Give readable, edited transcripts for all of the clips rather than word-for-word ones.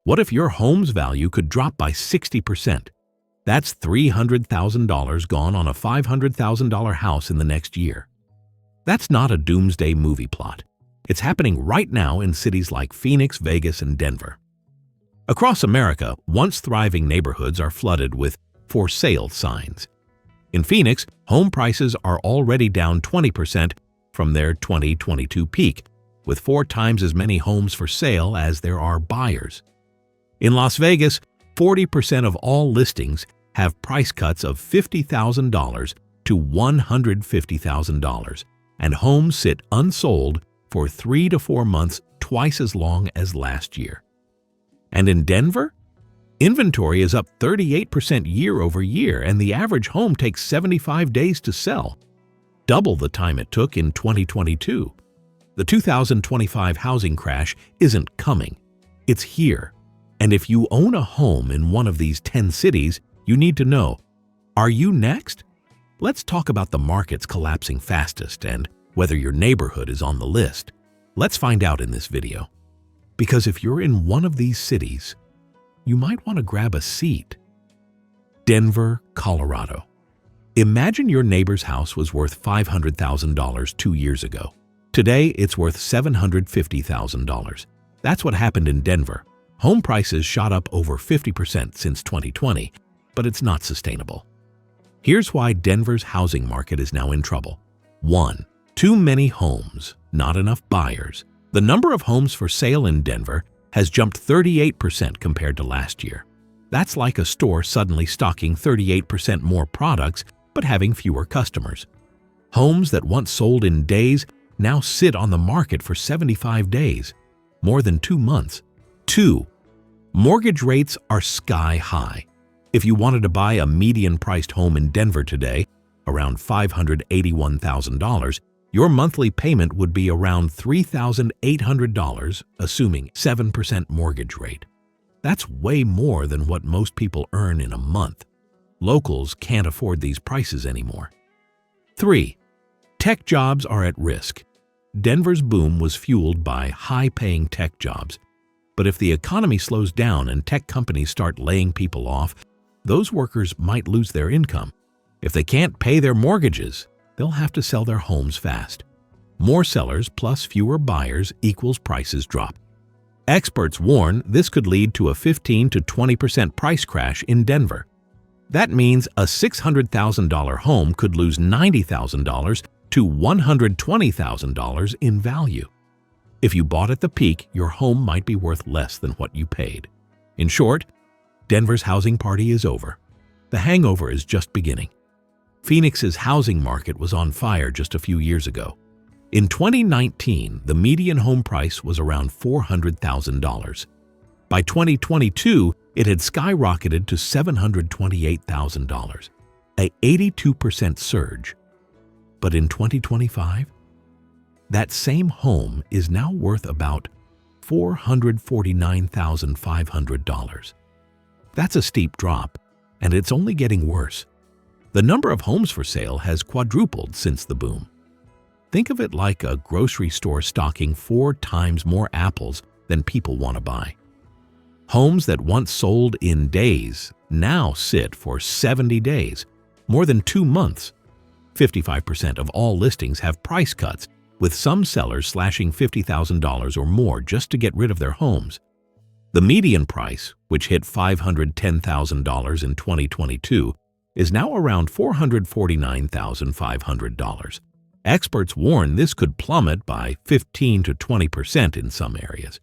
What if your home's value could drop by 60%? That's $300,000 gone on a $500,000 house in the next year. That's not a doomsday movie plot. It's happening right now in cities like Phoenix, Vegas, and Denver. Across America, once thriving neighborhoods are flooded with "for sale" signs. In Phoenix, home prices are already down 20% from their 2022 peak, with 4 times as many homes for sale as there are buyers. In Las Vegas, 40% of all listings have price cuts of $50,000 to $150,000, and homes sit unsold for 3 to 4 months, twice as long as last year. And in Denver, inventory is up 38% year over year, and the average home takes 75 days to sell, double the time it took in 2022. The 2025 housing crash isn't coming. It's here. And if you own a home in one of these 10 cities, you need to know, are you next? Let's talk about the markets collapsing fastest and whether your neighborhood is on the list. Let's find out in this video. Because if you're in one of these cities, you might want to grab a seat. Denver, Colorado. Imagine your neighbor's house was worth $500,000 2 years ago. Today, it's worth $750,000. That's what happened in Denver. Home prices shot up over 50% since 2020, but it's not sustainable. Here's why Denver's housing market is now in trouble. 1. Too many homes, not enough buyers. The number of homes for sale in Denver has jumped 38% compared to last year. That's like a store suddenly stocking 38% more products but having fewer customers. Homes that once sold in days now sit on the market for 75 days, more than 2 months. 2. Mortgage rates are sky high. If you wanted to buy a median-priced home in Denver today, around $581,000, your monthly payment would be around $3,800, assuming 7% mortgage rate. That's way more than what most people earn in a month. Locals can't afford these prices anymore. 3. Tech jobs are at risk. Denver's boom was fueled by high-paying tech jobs. But if the economy slows down and tech companies start laying people off, those workers might lose their income. If they can't pay their mortgages, they'll have to sell their homes fast. More sellers plus fewer buyers equals prices drop. Experts warn this could lead to a 15 to 20% price crash in Denver. That means a $600,000 home could lose $90,000 to $120,000 in value. If you bought at the peak, your home might be worth less than what you paid. In short, Denver's housing party is over. The hangover is just beginning. Phoenix's housing market was on fire just a few years ago. In 2019, the median home price was around $400,000. By 2022, it had skyrocketed to $728,000, an 82% surge. But in 2025, that same home is now worth about $449,500. That's a steep drop, and it's only getting worse. The number of homes for sale has quadrupled since the boom. Think of it like a grocery store stocking 4 times more apples than people want to buy. Homes that once sold in days now sit for 70 days, more than 2 months. 55% of all listings have price cuts, with some sellers slashing $50,000 or more just to get rid of their homes. The median price, which hit $510,000 in 2022, is now around $449,500. Experts warn this could plummet by 15 to 20% in some areas,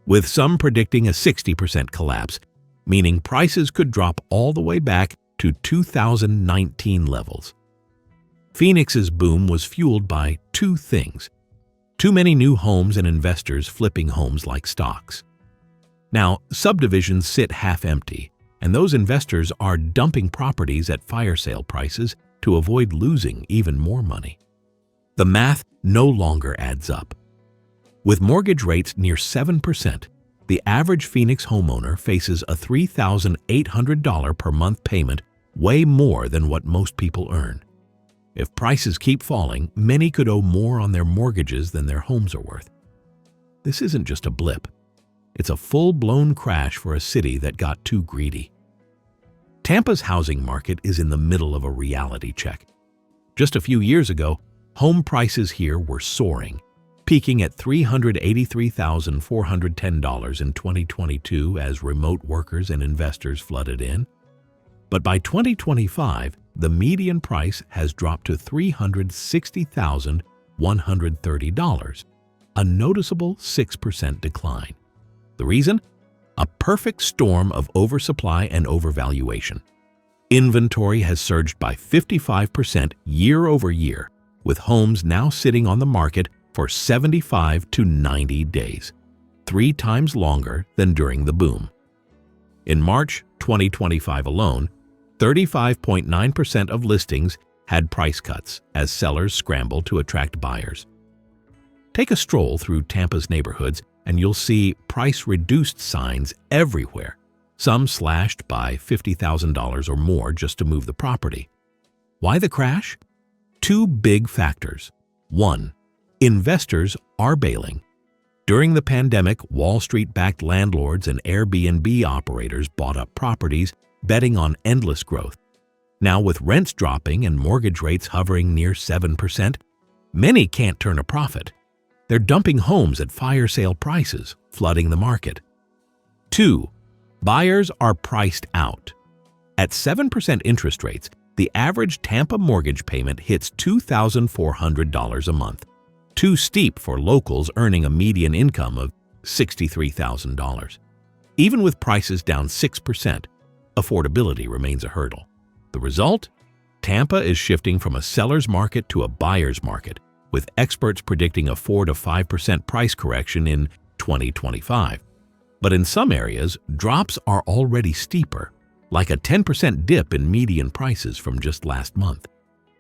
with some predicting a 60% collapse, meaning prices could drop all the way back to 2019 levels. Phoenix's boom was fueled by 2 things: too many new homes and investors flipping homes like stocks. Now, subdivisions sit half empty, and those investors are dumping properties at fire sale prices to avoid losing even more money. The math no longer adds up. With mortgage rates near 7%, the average Phoenix homeowner faces a $3,800 per month payment, way more than what most people earn. If prices keep falling, many could owe more on their mortgages than their homes are worth. This isn't just a blip. It's a full-blown crash for a city that got too greedy. Tampa's housing market is in the middle of a reality check. Just a few years ago, home prices here were soaring, peaking at $383,410 in 2022 as remote workers and investors flooded in. But by 2025, the median price has dropped to $360,130, a noticeable 6% decline. The reason? A perfect storm of oversupply and overvaluation. Inventory has surged by 55% year over year, with homes now sitting on the market for 75 to 90 days, 3 times longer than during the boom. In March 2025 alone, 35.9% of listings had price cuts as sellers scrambled to attract buyers. Take a stroll through Tampa's neighborhoods and you'll see price-reduced signs everywhere, some slashed by $50,000 or more just to move the property. Why the crash? 2 big factors. 1. Investors are bailing. During the pandemic, Wall Street-backed landlords and Airbnb operators bought up properties, betting on endless growth. Now, with rents dropping and mortgage rates hovering near 7%, many can't turn a profit. They're dumping homes at fire sale prices, flooding the market. 2. Buyers are priced out. At 7% interest rates, the average Tampa mortgage payment hits $2,400 a month, too steep for locals earning a median income of $63,000. Even with prices down 6%, affordability remains a hurdle. The result? Tampa is shifting from a seller's market to a buyer's market, with experts predicting a 4 to 5% price correction in 2025. But in some areas, drops are already steeper, like a 10% dip in median prices from just last month.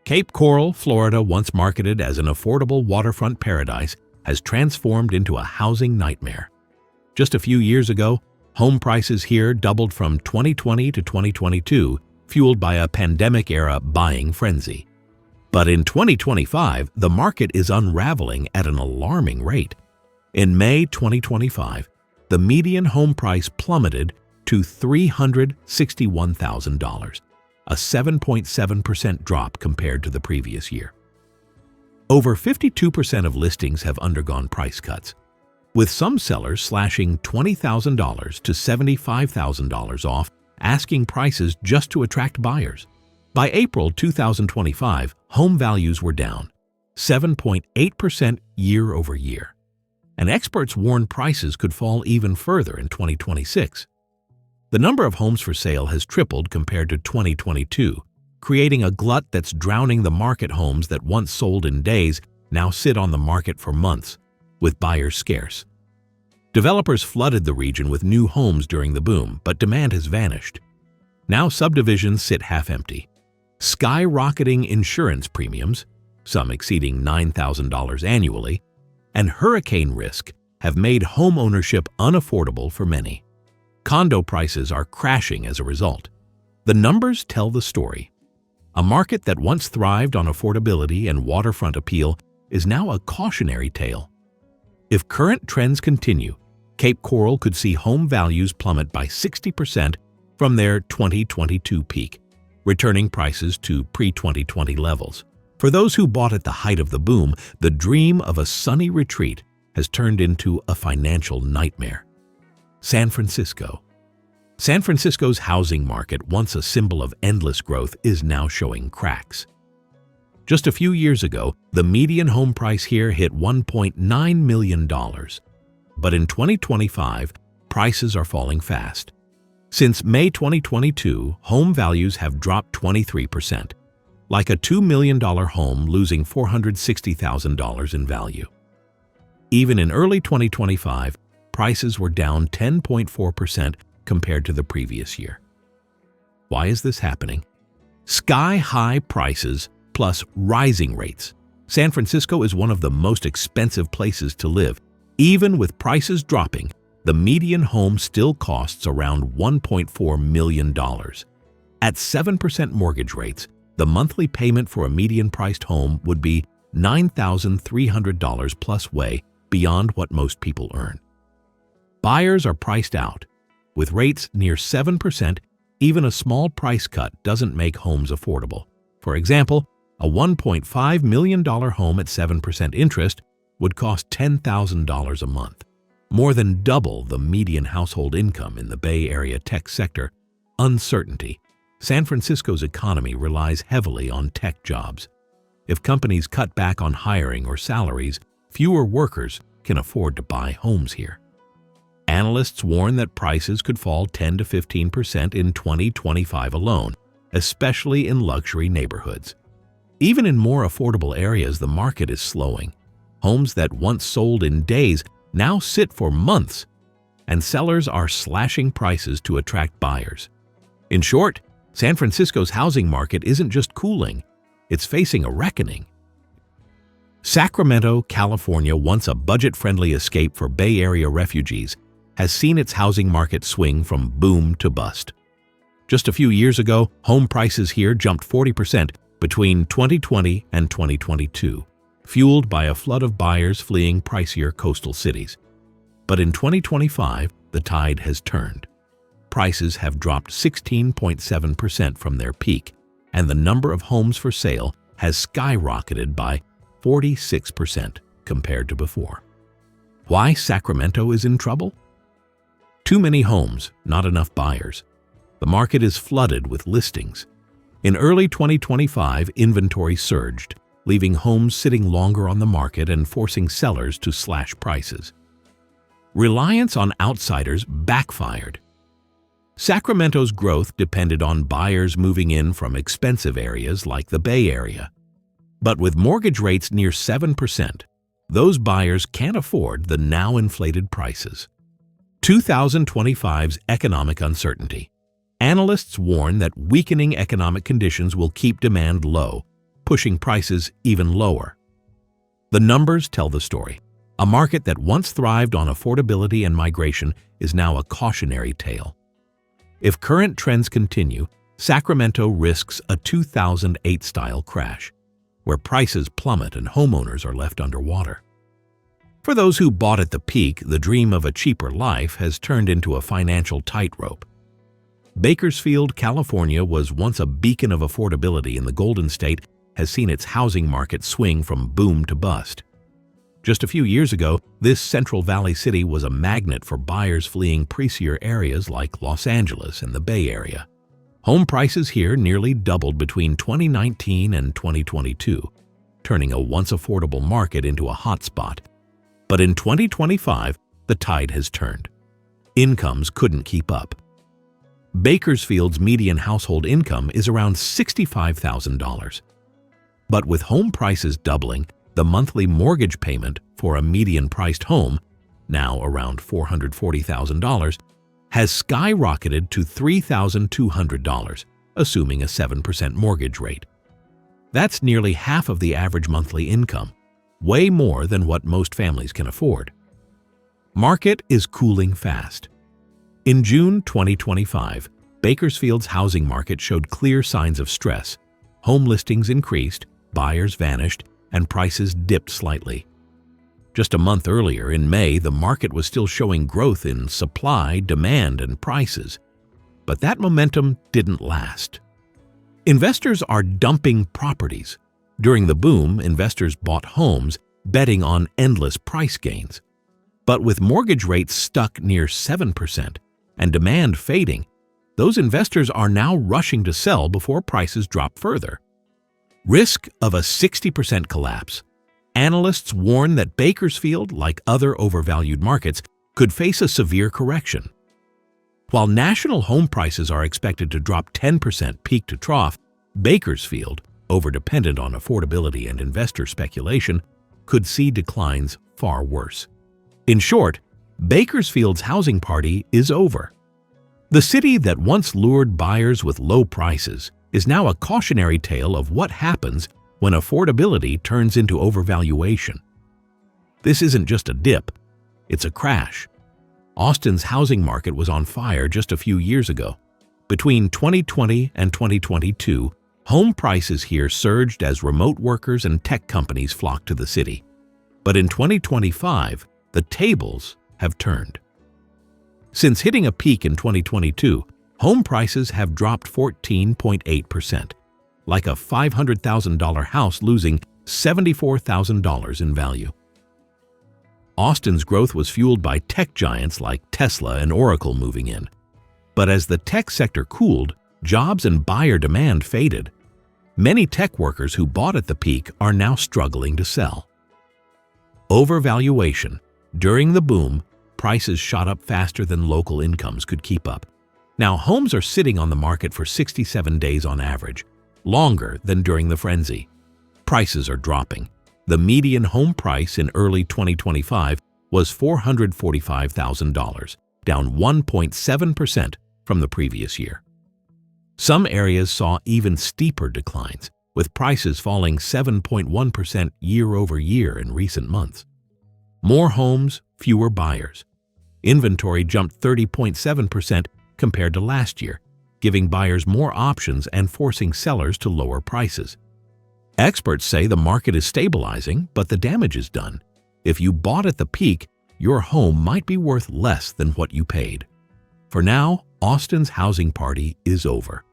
Cape Coral, Florida, once marketed as an affordable waterfront paradise, has transformed into a housing nightmare. Just a few years ago, home prices here doubled from 2020 to 2022, fueled by a pandemic-era buying frenzy. But in 2025, the market is unraveling at an alarming rate. In May 2025, the median home price plummeted to $361,000, a 7.7% drop compared to the previous year. Over 52% of listings have undergone price cuts, with some sellers slashing $20,000 to $75,000 off asking prices just to attract buyers. By April 2025, home values were down 7.8% year over year, and experts warn prices could fall even further in 2026. The number of homes for sale has tripled compared to 2022, creating a glut that's drowning the market. Homes that once sold in days now sit on the market for months, with buyers scarce. Developers flooded the region with new homes during the boom, but demand has vanished. Now subdivisions sit half-empty. Skyrocketing insurance premiums, some exceeding $9,000 annually, and hurricane risk have made home ownership unaffordable for many. Condo prices are crashing as a result. The numbers tell the story. A market that once thrived on affordability and waterfront appeal is now a cautionary tale. If current trends continue, Cape Coral could see home values plummet by 60% from their 2022 peak, returning prices to pre-2020 levels. For those who bought at the height of the boom, the dream of a sunny retreat has turned into a financial nightmare. San Francisco. San Francisco's housing market, once a symbol of endless growth, is now showing cracks. Just a few years ago, the median home price here hit $1.9 million. But in 2025, prices are falling fast. Since May 2022, home values have dropped 23%, like a $2 million home losing $460,000 in value. Even in early 2025, prices were down 10.4% compared to the previous year. Why is this happening? Sky-high prices plus rising rates. San Francisco is one of the most expensive places to live. Even with prices dropping, the median home still costs around $1.4 million. At 7% mortgage rates, the monthly payment for a median-priced home would be $9,300 plus, way beyond what most people earn. Buyers are priced out. With rates near 7%, even a small price cut doesn't make homes affordable. For example, a $1.5 million home at 7% interest would cost $10,000 a month, more than double the median household income in the Bay Area tech sector. Uncertainty. San Francisco's economy relies heavily on tech jobs. If companies cut back on hiring or salaries, fewer workers can afford to buy homes here. Analysts warn that prices could fall 10 to 15% in 2025 alone, especially in luxury neighborhoods. Even in more affordable areas, the market is slowing. Homes that once sold in days now sit for months, and sellers are slashing prices to attract buyers. In short, San Francisco's housing market isn't just cooling, it's facing a reckoning. Sacramento, California, once a budget-friendly escape for Bay Area refugees, has seen its housing market swing from boom to bust. Just a few years ago, home prices here jumped 40% between 2020 and 2022, fueled by a flood of buyers fleeing pricier coastal cities. But in 2025, the tide has turned. Prices have dropped 16.7% from their peak, and the number of homes for sale has skyrocketed by 46% compared to before. Why Sacramento is in trouble? Too many homes, not enough buyers. The market is flooded with listings. In early 2025, inventory surged, leaving homes sitting longer on the market and forcing sellers to slash prices. Reliance on outsiders backfired. Sacramento's growth depended on buyers moving in from expensive areas like the Bay Area. But with mortgage rates near 7%, those buyers can't afford the now inflated prices. 2025's economic uncertainty. Analysts warn that weakening economic conditions will keep demand low, pushing prices even lower. The numbers tell the story. A market that once thrived on affordability and migration is now a cautionary tale. If current trends continue, Sacramento risks a 2008-style crash, where prices plummet and homeowners are left underwater. For those who bought at the peak, the dream of a cheaper life has turned into a financial tightrope. Bakersfield, California, was once a beacon of affordability in the Golden State, has seen its housing market swing from boom to bust. Just a few years ago, this Central Valley city was a magnet for buyers fleeing pricier areas like Los Angeles and the Bay Area. Home prices here nearly doubled between 2019 and 2022, turning a once affordable market into a hotspot. But in 2025, the tide has turned. Incomes couldn't keep up. Bakersfield's median household income is around $65,000. But with home prices doubling, the monthly mortgage payment for a median-priced home, now around $440,000, has skyrocketed to $3,200, assuming a 7% mortgage rate. That's nearly half of the average monthly income, way more than what most families can afford. Market is cooling fast. In June 2025, Bakersfield's housing market showed clear signs of stress. Home listings increased, buyers vanished, and prices dipped slightly. Just a month earlier, in May, the market was still showing growth in supply, demand, and prices. But that momentum didn't last. Investors are dumping properties. During the boom, investors bought homes, betting on endless price gains. But with mortgage rates stuck near 7% and demand fading, those investors are now rushing to sell before prices drop further. Risk of a 60% collapse. Analysts warn that Bakersfield, like other overvalued markets, could face a severe correction. While national home prices are expected to drop 10% peak to trough, Bakersfield, overdependent on affordability and investor speculation, could see declines far worse. In short, Bakersfield's housing party is over. The city that once lured buyers with low prices is now a cautionary tale of what happens when affordability turns into overvaluation. This isn't just a dip, it's a crash. Austin's housing market was on fire just a few years ago. Between 2020 and 2022, home prices here surged as remote workers and tech companies flocked to the city. But in 2025, the tables have turned. Since hitting a peak in 2022, home prices have dropped 14.8%, like a $500,000 house losing $74,000 in value. Austin's growth was fueled by tech giants like Tesla and Oracle moving in. But as the tech sector cooled, jobs and buyer demand faded. Many tech workers who bought at the peak are now struggling to sell. Overvaluation. During the boom, prices shot up faster than local incomes could keep up. Now, homes are sitting on the market for 67 days on average, longer than during the frenzy. Prices are dropping. The median home price in early 2025 was $445,000, down 1.7% from the previous year. Some areas saw even steeper declines, with prices falling 7.1% year over year in recent months. More homes, fewer buyers. Inventory jumped 30.7% compared to last year, giving buyers more options and forcing sellers to lower prices. Experts say the market is stabilizing, but the damage is done. If you bought at the peak, your home might be worth less than what you paid. For now, Austin's housing party is over.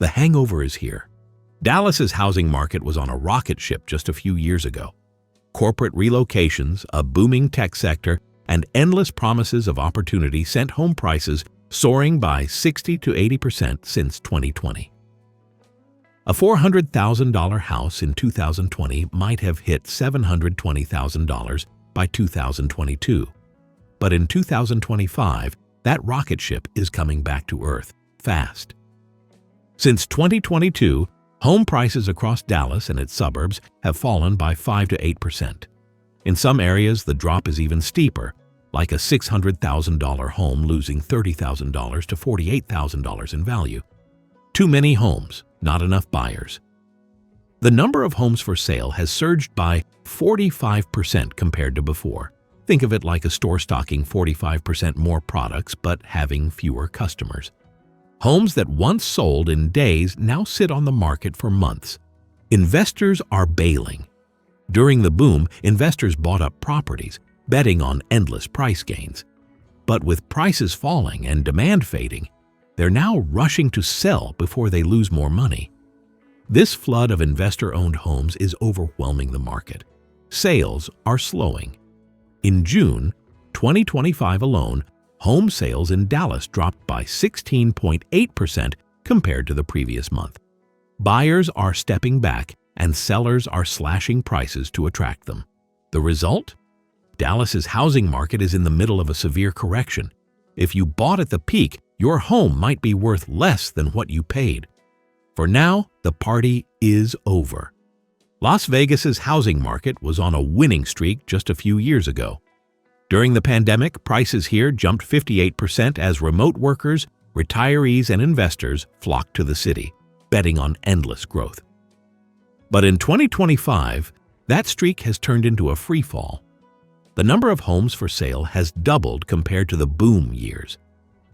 The hangover is here. Dallas's housing market was on a rocket ship just a few years ago. Corporate relocations, a booming tech sector, and endless promises of opportunity sent home prices soaring by 60 to 80% since 2020. A $400,000 house in 2020 might have hit $720,000 by 2022. But in 2025, that rocket ship is coming back to Earth fast. Since 2022, home prices across Dallas and its suburbs have fallen by 5 to 8%. In some areas, the drop is even steeper, like a $600,000 home losing $30,000 to $48,000 in value. Too many homes, not enough buyers. The number of homes for sale has surged by 45% compared to before. Think of it like a store stocking 45% more products but having fewer customers. Homes that once sold in days now sit on the market for months. Investors are bailing. During the boom, investors bought up properties, betting on endless price gains. But with prices falling and demand fading, they're now rushing to sell before they lose more money. This flood of investor-owned homes is overwhelming the market. Sales are slowing. In June 2025 alone, home sales in Dallas dropped by 16.8% compared to the previous month. Buyers are stepping back and sellers are slashing prices to attract them. The result? Dallas's housing market is in the middle of a severe correction. If you bought at the peak, your home might be worth less than what you paid. For now, the party is over. Las Vegas's housing market was on a winning streak just a few years ago. During the pandemic, prices here jumped 58% as remote workers, retirees, and investors flocked to the city, betting on endless growth. But in 2025, that streak has turned into a free fall. The number of homes for sale has doubled compared to the boom years.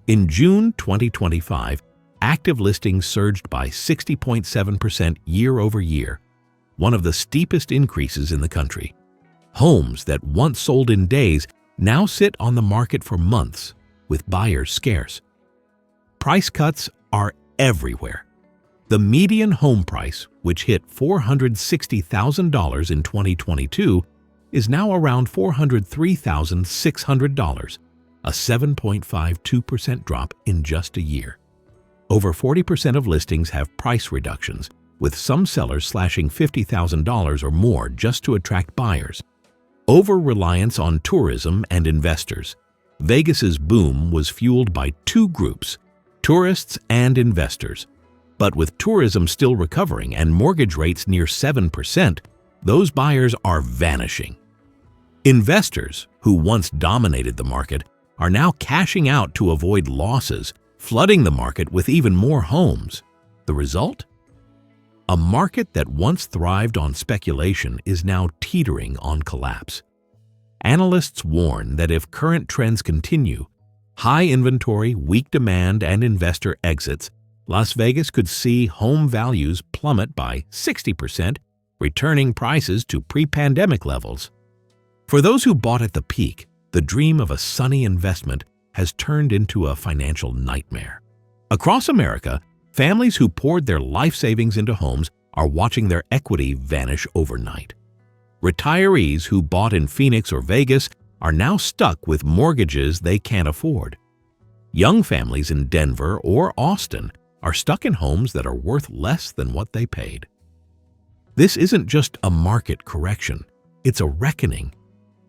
In June 2025, active listings surged by 60.7% year over year, one of the steepest increases in the country. Homes that once sold in days now sit on the market for months, with buyers scarce. Price cuts are everywhere. The median home price, which hit $460,000 in 2022, is now around $403,600, a 7.52% drop in just a year. Over 40% of listings have price reductions, with some sellers slashing $50,000 or more just to attract buyers. Over-reliance on tourism and investors. Vegas's boom was fueled by two groups, tourists and investors. But with tourism still recovering and mortgage rates near 7%, those buyers are vanishing. Investors, who once dominated the market, are now cashing out to avoid losses, flooding the market with even more homes. The result? A market that once thrived on speculation is now teetering on collapse. Analysts warn that if current trends continue, high inventory, weak demand, and investor exits, Las Vegas could see home values plummet by 60%, returning prices to pre-pandemic levels. For those who bought at the peak, the dream of a sunny investment has turned into a financial nightmare. Across America, families who poured their life savings into homes are watching their equity vanish overnight. Retirees who bought in Phoenix or Vegas are now stuck with mortgages they can't afford. Young families in Denver or Austin are stuck in homes that are worth less than what they paid. This isn't just a market correction, it's a reckoning,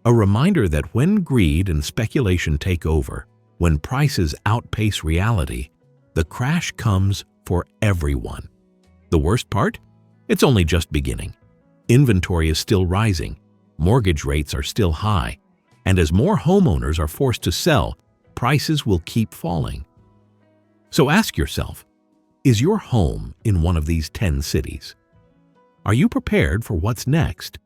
a reminder that when greed and speculation take over, when prices outpace reality, the crash comes for everyone. The worst part? It's only just beginning. Inventory is still rising, mortgage rates are still high, and as more homeowners are forced to sell, prices will keep falling. So ask yourself, is your home in one of these 10 cities? Are you prepared for what's next?